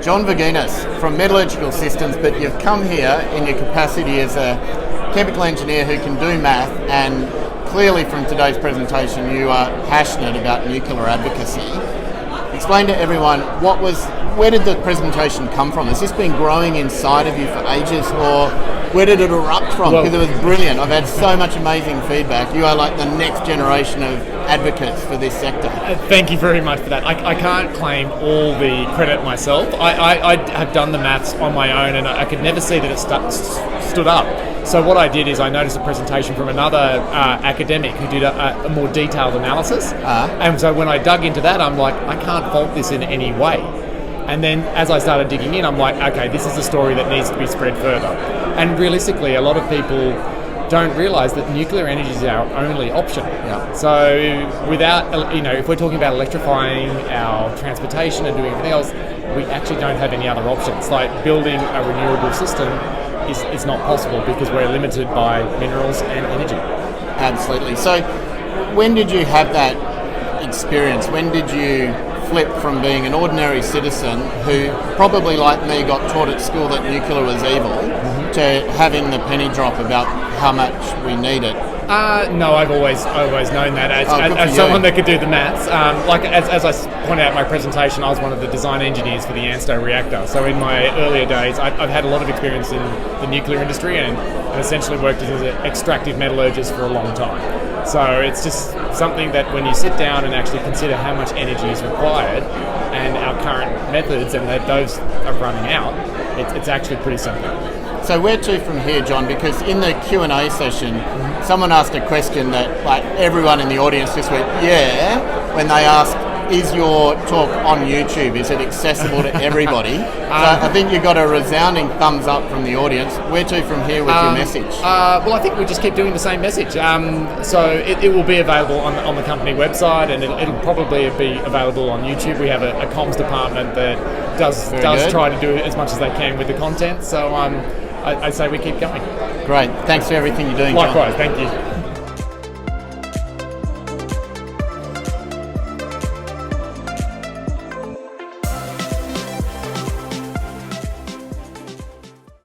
John Vagenas from Metallurgical Systems, but you've come here in your capacity as a chemical engineer who can do math, and clearly from today's presentation you are passionate about nuclear advocacy. Explain to everyone, where did the presentation come from? Has this been growing inside of you for ages, or where did it erupt from? Because it was brilliant. I've had so much amazing feedback. You are like the next generation of advocates for this sector. Thank you very much for that. I can't claim all the credit myself. I have done the maths on my own, and I could never see that it stood up. So what I did is I noticed a presentation from another academic who did a more detailed analysis. And so when I dug into that, I'm like, I can't fault this in any way. And then as I started digging in, I'm like, okay, this is a story that needs to be spread further. And realistically, a lot of people don't realise that nuclear energy is our only option. Yeah. So without, if we're talking about electrifying our transportation and doing everything else, we actually don't have any other options. Like building a renewable system is not possible because we're limited by minerals and energy. Absolutely. So when did you have that experience? When did you flip from being an ordinary citizen who probably like me got taught at school that nuclear was evil to having the penny drop about how much we need it? No, I've always known that as someone that could do the maths. As I pointed out in my presentation, I was one of the design engineers for the ANSTO reactor. So in my earlier days, I've had a lot of experience in the nuclear industry and essentially worked as an extractive metallurgist for a long time. So it's just something that when you sit down and actually consider how much energy is required and our current methods and that those are running out, it's actually pretty simple. So where to from here, John? Because in the Q&A session, someone asked a question that like everyone in the audience just went, yeah, when they asked, is your talk on YouTube? Is it accessible to everybody? So I think you got a resounding thumbs up from the audience. Where to from here with your message? Well, I think we just keep doing the same message. So it will be available on the company website, and it'll probably be available on YouTube. We have a comms department that does try to do as much as they can with the content. So I say we keep going. Great. Thanks for everything you're doing, Likewise, John. thank you.